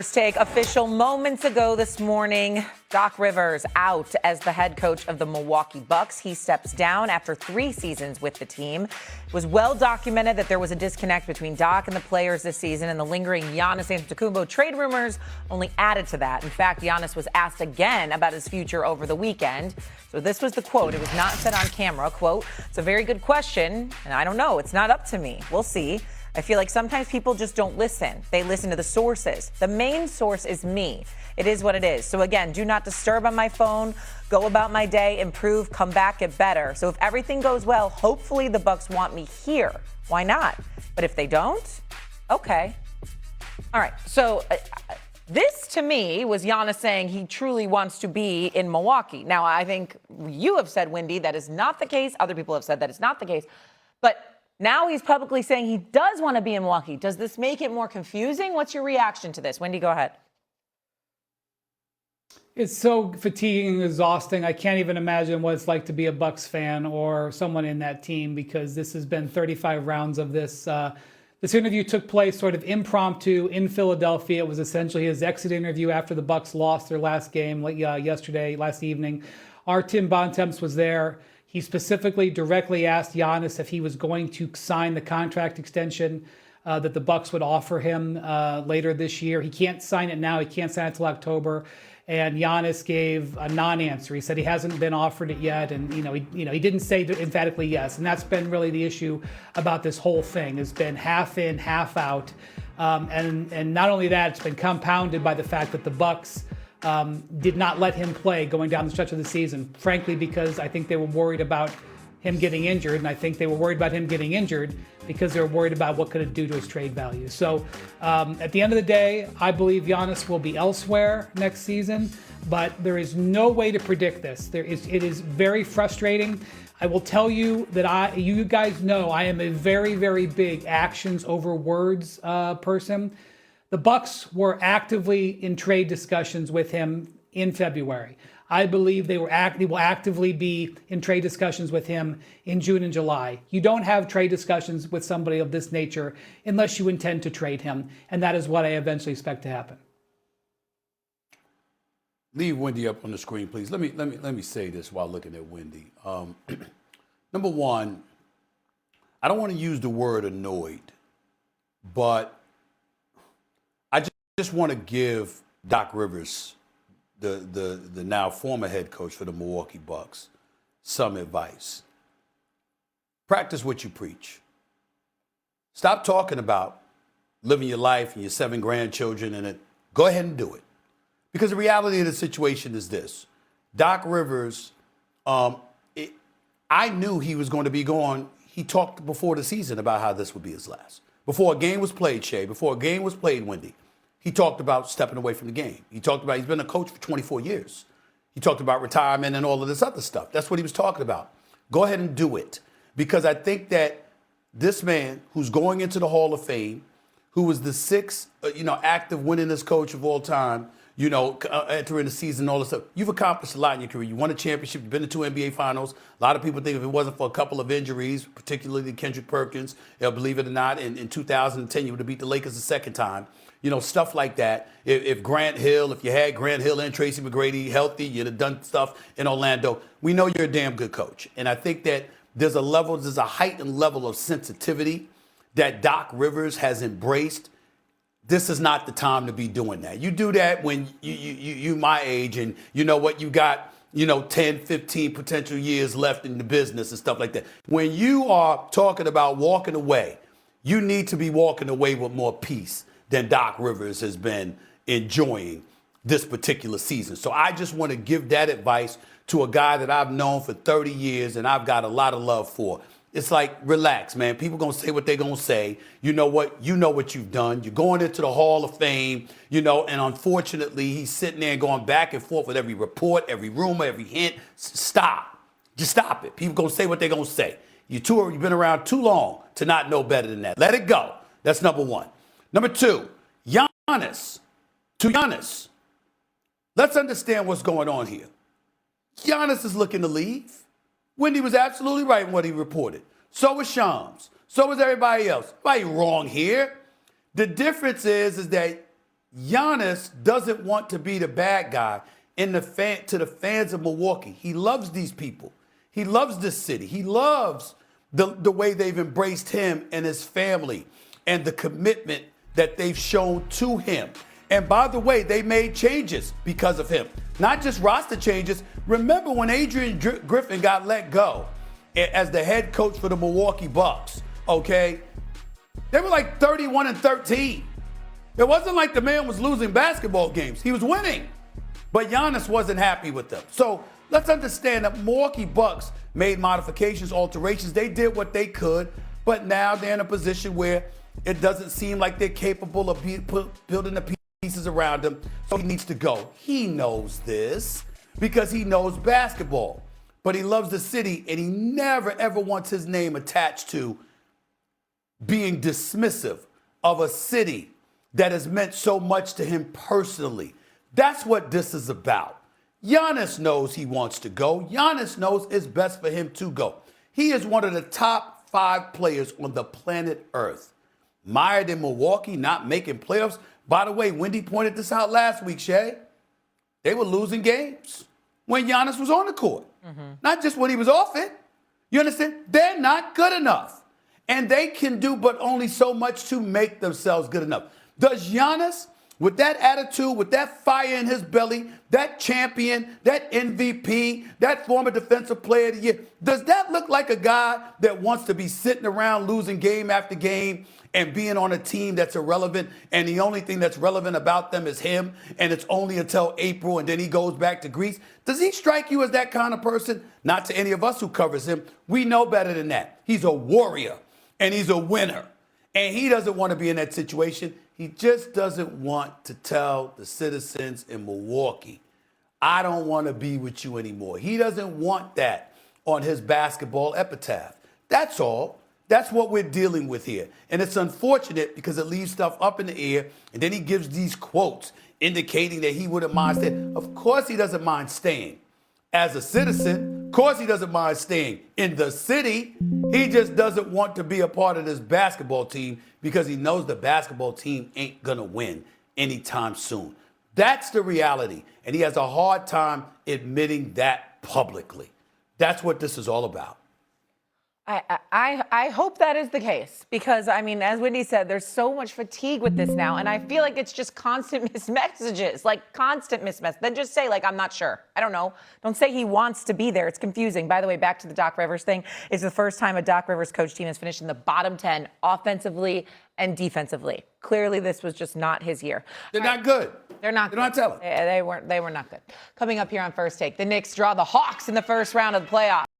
Take official moments ago this morning. Doc Rivers out as the head coach of the Milwaukee Bucks. He steps down after 3 seasons with the team. It was well documented that there was a disconnect between Doc and the players this season, and the lingering Giannis Antetokounmpo trade rumors only added to that. In fact, Giannis was asked again about his future over the weekend. So this was the quote. It was not said on camera. Quote, "It's a very good question, and I don't know. It's not up to me. We'll see. I feel like sometimes people just don't listen. They listen to the sources. The main source is me. It is what it is. So again, do not disturb on my phone. Go about my day, improve, come back, get better. So if everything goes well, hopefully the Bucks want me here. Why not? But if they don't, okay." All right. So this to me was Giannis saying he truly wants to be in Milwaukee. Now, I think you have said, Wendy, that is not the case. Other people have said that it's not the case. But now he's publicly saying he does want to be in Milwaukee. Does this make it more confusing? What's your reaction to this? Wendy, go ahead. It's so fatiguing and exhausting. I can't even imagine what it's like to be a Bucks fan or someone in that team, because this has been 35 rounds of this. This interview took place sort of impromptu in Philadelphia. It was essentially his exit interview after the Bucks lost their last game last evening. Our Tim Bontemps was there. He specifically directly asked Giannis if he was going to sign the contract extension that the Bucks would offer him later this year. He can't sign it now. He can't sign it till October. And Giannis gave a non-answer. He said he hasn't been offered it yet, and he didn't say emphatically yes. And that's been really the issue about this whole thing. It's been half in, half out, and not only that, it's been compounded by the fact that the Bucks did not let him play going down the stretch of the season, frankly, because I think they were worried about him getting injured. And I think they were worried about him getting injured because they were worried about what could it do to his trade value. So at the end of the day, I believe Giannis will be elsewhere next season, but there is no way to predict this. It is very frustrating. I will tell you that you guys know I am a very, very big actions over words person. The Bucks were actively in trade discussions with him in February. I believe they will actively be in trade discussions with him in June and July. You don't have trade discussions with somebody of this nature unless you intend to trade him, and that is what I eventually expect to happen. Leave Wendy up on the screen, please. Let me say this while looking at Wendy. Number one, I don't want to use the word annoyed, but I just want to give Doc Rivers, the now former head coach for the Milwaukee Bucks, some advice. Practice what you preach. Stop talking about living your life and your 7 grandchildren and it. Go ahead and do it. Because the reality of the situation is this. Doc Rivers, I knew he was going to be gone. He talked before the season about how this would be his last. Before a game was played, Shay, before a game was played, Wendy, he talked about stepping away from the game. He talked about he's been a coach for 24 years. He talked about retirement and all of this other stuff. That's what he was talking about. Go ahead and do it. Because I think that this man who's going into the Hall of Fame, who was the 6th, active winningest coach of all time, entering the season, all this stuff. You've accomplished a lot in your career. You won a championship. You've been to 2 NBA finals. A lot of people think if it wasn't for a couple of injuries, particularly Kendrick Perkins, believe it or not, in 2010, you would have beat the Lakers the second time. Stuff like that. If you had Grant Hill and Tracy McGrady healthy, you'd have done stuff in Orlando. We know you're a damn good coach. And I think that there's a heightened level of sensitivity that Doc Rivers has embraced. This is not the time to be doing that. You do that when you my age and you know what, you got, 10, 15 potential years left in the business and stuff like that. When you are talking about walking away, you need to be walking away with more peace than Doc Rivers has been enjoying this particular season. So I just want to give that advice to a guy that I've known for 30 years and I've got a lot of love for. It's like, relax, man. People going to say what they're going to say. You know what? You know what you've done. You're going into the Hall of Fame, and unfortunately, he's sitting there going back and forth with every report, every rumor, every hint. Stop. Just stop it. People going to say what they're going to say. You've been around too long to not know better than that. Let it go. That's number one. Number two, Giannis. Let's understand what's going on here. Giannis is looking to leave. Wendy was absolutely right in what he reported. So was Shams. So was everybody else. Nobody wrong here. The difference is that Giannis doesn't want to be the bad guy to the fans of Milwaukee. He loves these people. He loves this city. He loves the way they've embraced him and his family and the commitment that they've shown to him. And by the way, they made changes because of him. Not just roster changes. Remember when Adrian Griffin got let go as the head coach for the Milwaukee Bucks, okay? They were like 31-13. It wasn't like the man was losing basketball games. He was winning. But Giannis wasn't happy with them. So let's understand that Milwaukee Bucks made modifications, alterations. They did what they could, but now they're in a position where it doesn't seem like they're capable of building the pieces around him. So he needs to go. He knows this because he knows basketball. But he loves the city, and he never, ever wants his name attached to being dismissive of a city that has meant so much to him personally. That's what this is about. Giannis knows he wants to go. Giannis knows it's best for him to go. He is one of the top 5 players on the planet Earth. Mired in Milwaukee, not making playoffs. By the way, Wendy pointed this out last week, Shay. They were losing games when Giannis was on the court. Not just when he was off it. You understand? They're not good enough. And they can do but only so much to make themselves good enough. Does Giannis, with that attitude, with that fire in his belly, that champion, that MVP, that former defensive player of the year, does that look like a guy that wants to be sitting around losing game after game and being on a team that's irrelevant, and the only thing that's relevant about them is him, and it's only until April, and then he goes back to Greece? Does he strike you as that kind of person? Not to any of us who covers him. We know better than that. He's a warrior, and he's a winner, and he doesn't want to be in that situation. He just doesn't want to tell the citizens in Milwaukee, I don't want to be with you anymore. He doesn't want that on his basketball epitaph. That's all. That's what we're dealing with here. And it's unfortunate because it leaves stuff up in the air, and then he gives these quotes indicating that he wouldn't mind staying. Of course he doesn't mind staying. As a citizen, of course he doesn't mind staying in the city. He just doesn't want to be a part of this basketball team because he knows the basketball team ain't going to win anytime soon. That's the reality. And he has a hard time admitting that publicly. That's what this is all about. I hope that is the case because, I mean, as Wendy said, there's so much fatigue with this now, and I feel like it's just constant missed messages, like constant missed messages. Then just say, like, I'm not sure. I don't know. Don't say he wants to be there. It's confusing. By the way, back to the Doc Rivers thing. It's the first time a Doc Rivers coach team has finished in the bottom 10 offensively and defensively. Clearly, this was just not his year. They're not good. They're not good. They're not telling. They were not good. Coming up here on First Take, the Knicks draw the Hawks in the first round of the playoffs.